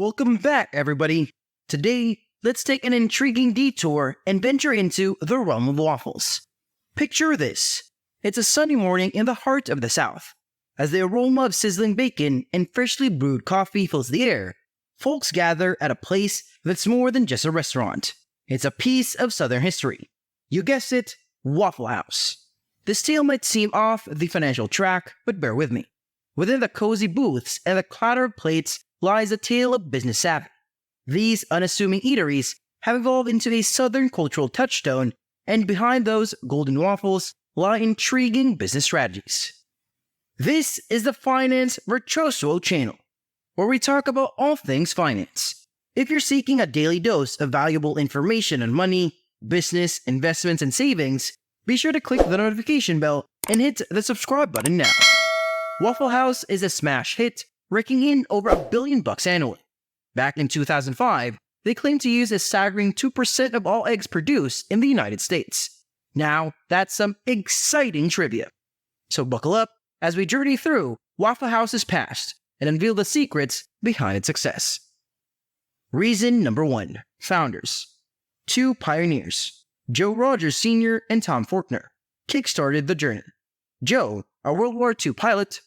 Welcome back, everybody. Today, let's take an intriguing detour and venture into the realm of waffles. Picture this. It's a sunny morning in the heart of the South. As the aroma of sizzling bacon and freshly brewed coffee fills the air, folks gather at a place that's more than just a restaurant. It's a piece of Southern history. You guessed it, Waffle House. This tale might seem off the financial track, but bear with me. Within the cozy booths and the clatter of plates lies a tale of business savvy. These unassuming eateries have evolved into a Southern cultural touchstone, and behind those golden waffles lie intriguing business strategies. This is the Finance Virtuoso Channel, where we talk about all things finance. If you're seeking a daily dose of valuable information on money, business, investments, and savings, be sure to click the notification bell and hit the subscribe button now. Waffle House is a smash hit, raking in over $1 billion annually. Back in 2005, they claimed to use a staggering 2% of all eggs produced in the United States. Now, that's some exciting trivia. So buckle up as we journey through Waffle House's past and unveil the secrets behind its success. Reason number 1. Founders. Two pioneers, Joe Rogers Sr. and Tom Forkner, kickstarted the journey. Joe, a World War II pilot,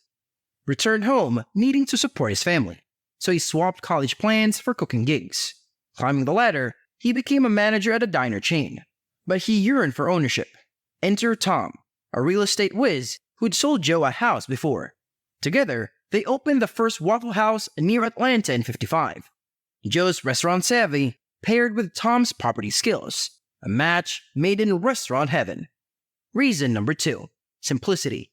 returned home needing to support his family, so he swapped college plans for cooking gigs. Climbing the ladder, he became a manager at a diner chain, but he yearned for ownership. Enter Tom, a real estate whiz who'd sold Joe a house before. Together, they opened the first Waffle House near Atlanta in '55. Joe's restaurant savvy paired with Tom's property skills, a match made in restaurant heaven. Reason number 2. Simplicity.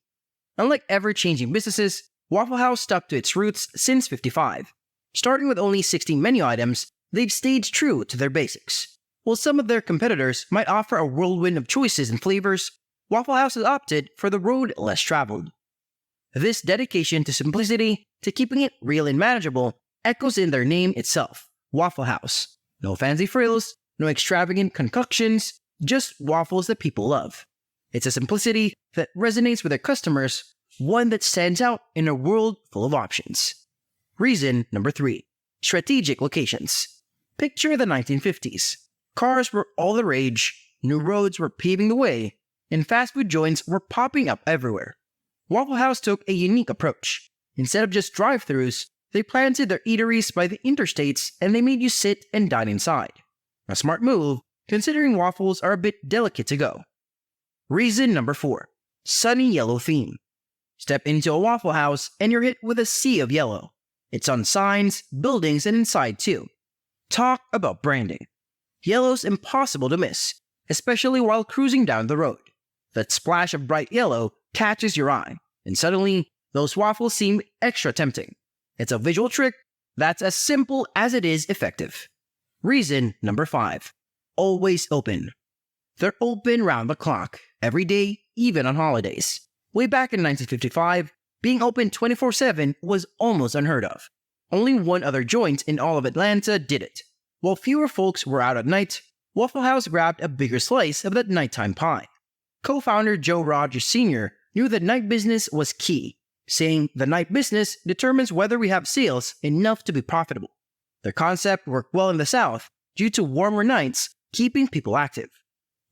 Unlike ever-changing businesses, Waffle House stuck to its roots since '55. Starting with only 16 menu items, they've stayed true to their basics. While some of their competitors might offer a whirlwind of choices and flavors, Waffle House has opted for the road less traveled. This dedication to simplicity, to keeping it real and manageable, echoes in their name itself, Waffle House. No fancy frills, no extravagant concoctions, just waffles that people love. It's a simplicity that resonates with their customers, one that stands out in a world full of options. Reason number 3. Strategic locations. Picture the 1950s. Cars were all the rage, new roads were paving the way, and fast food joints were popping up everywhere. Waffle House took a unique approach. Instead of just drive-thrus, they planted their eateries by the interstates and they made you sit and dine inside. A smart move, considering waffles are a bit delicate to go. Reason number 4. Sunny yellow theme. Step into a Waffle House and you're hit with a sea of yellow. It's on signs, buildings, and inside too. Talk about branding. Yellow's impossible to miss, especially while cruising down the road. That splash of bright yellow catches your eye, and suddenly, those waffles seem extra tempting. It's a visual trick that's as simple as it is effective. Reason number 5. Always open. They're open round the clock, every day, even on holidays. Way back in 1955, being open 24/7 was almost unheard of. Only one other joint in all of Atlanta did it. While fewer folks were out at night, Waffle House grabbed a bigger slice of that nighttime pie. Co-founder Joe Rogers Sr. knew that night business was key, saying the night business determines whether we have sales enough to be profitable. Their concept worked well in the South due to warmer nights keeping people active.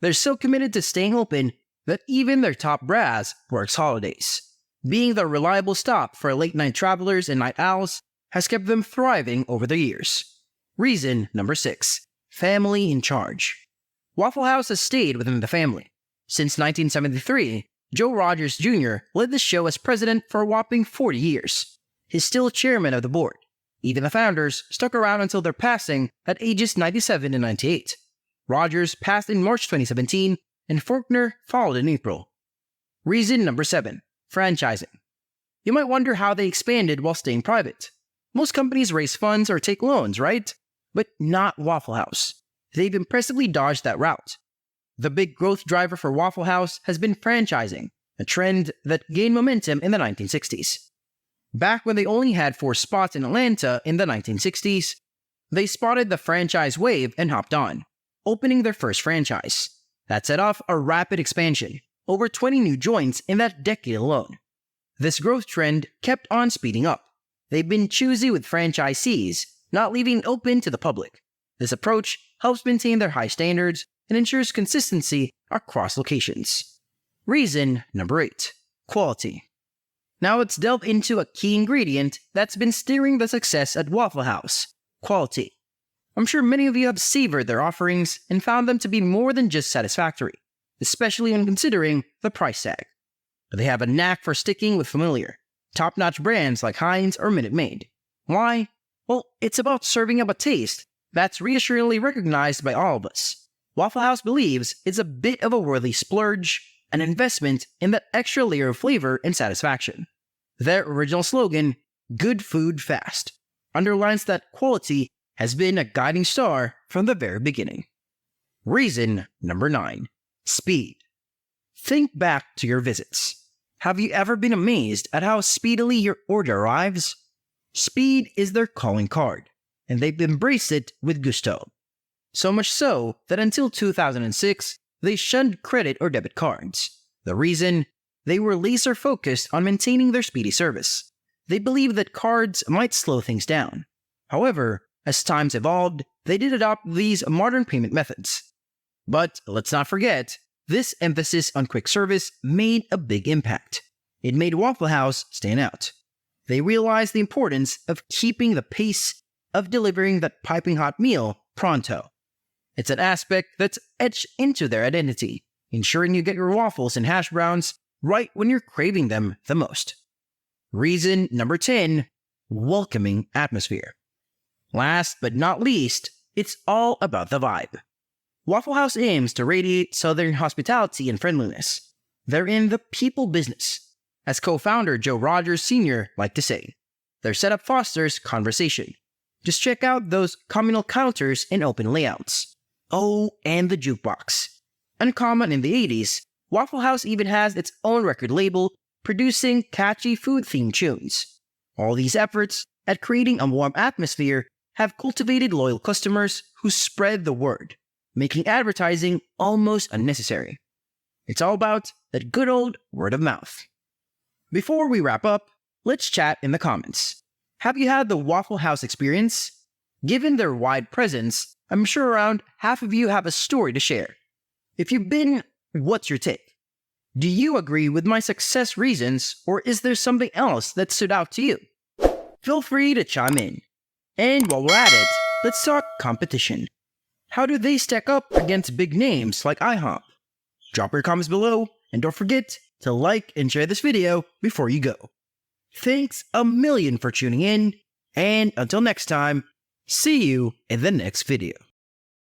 They're so committed to staying open that even their top brass works holidays. Being the reliable stop for late-night travelers and night owls has kept them thriving over the years. Reason number 6. Family in charge. Waffle House has stayed within the family. Since 1973, Joe Rogers Jr. led the show as president for a whopping 40 years. He's still chairman of the board. Even the founders stuck around until their passing at ages 97 and 98. Rogers passed in March 2017, and Forkner followed in April. Reason number 7. Franchising. You might wonder how they expanded while staying private. Most companies raise funds or take loans, right? But not Waffle House. They've impressively dodged that route. The big growth driver for Waffle House has been franchising, a trend that gained momentum in the 1960s. Back when they only had 4 spots in Atlanta in the 1960s, they spotted the franchise wave and hopped on, opening their first franchise. That set off a rapid expansion, over 20 new joints in that decade alone. This growth trend kept on speeding up. They've been choosy with franchisees, not leaving it open to the public. This approach helps maintain their high standards and ensures consistency across locations. Reason number 8. Quality. Now let's delve into a key ingredient that's been steering the success at Waffle House: quality. I'm sure many of you have savored their offerings and found them to be more than just satisfactory, especially when considering the price tag. They have a knack for sticking with familiar, top-notch brands like Heinz or Minute Maid. Why? Well, it's about serving up a taste that's reassuringly recognized by all of us. Waffle House believes it's a bit of a worthy splurge, an investment in that extra layer of flavor and satisfaction. Their original slogan, "Good Food Fast," underlines that quality has been a guiding star from the very beginning. Reason number 9. Speed. Think back to your visits. Have you ever been amazed at how speedily your order arrives? Speed is their calling card, and they've embraced it with gusto. So much so that until 2006, they shunned credit or debit cards. The reason? They were laser focused on maintaining their speedy service. They believed that cards might slow things down. However, as times evolved, they did adopt these modern payment methods. But let's not forget, this emphasis on quick service made a big impact. It made Waffle House stand out. They realized the importance of keeping the pace, of delivering that piping hot meal pronto. It's an aspect that's etched into their identity, ensuring you get your waffles and hash browns right when you're craving them the most. Reason number 10. Welcoming atmosphere. Last but not least, it's all about the vibe. Waffle House aims to radiate Southern hospitality and friendliness. They're in the people business. As co-founder Joe Rogers Sr. liked to say, their setup fosters conversation. Just check out those communal counters and open layouts. Oh, and the jukebox. Uncommon in the 80s, Waffle House even has its own record label, producing catchy food-themed tunes. All these efforts at creating a warm atmosphere have cultivated loyal customers who spread the word, making advertising almost unnecessary. It's all about that good old word of mouth. Before we wrap up, let's chat in the comments. Have you had the Waffle House experience? Given their wide presence, I'm sure around half of you have a story to share. If you've been, what's your take? Do you agree with my success reasons, or is there something else that stood out to you? Feel free to chime in. And while we're at it, let's talk competition. How do they stack up against big names like IHOP? Drop your comments below, and don't forget to like and share this video before you go. Thanks a million for tuning in, and until next time, see you in the next video.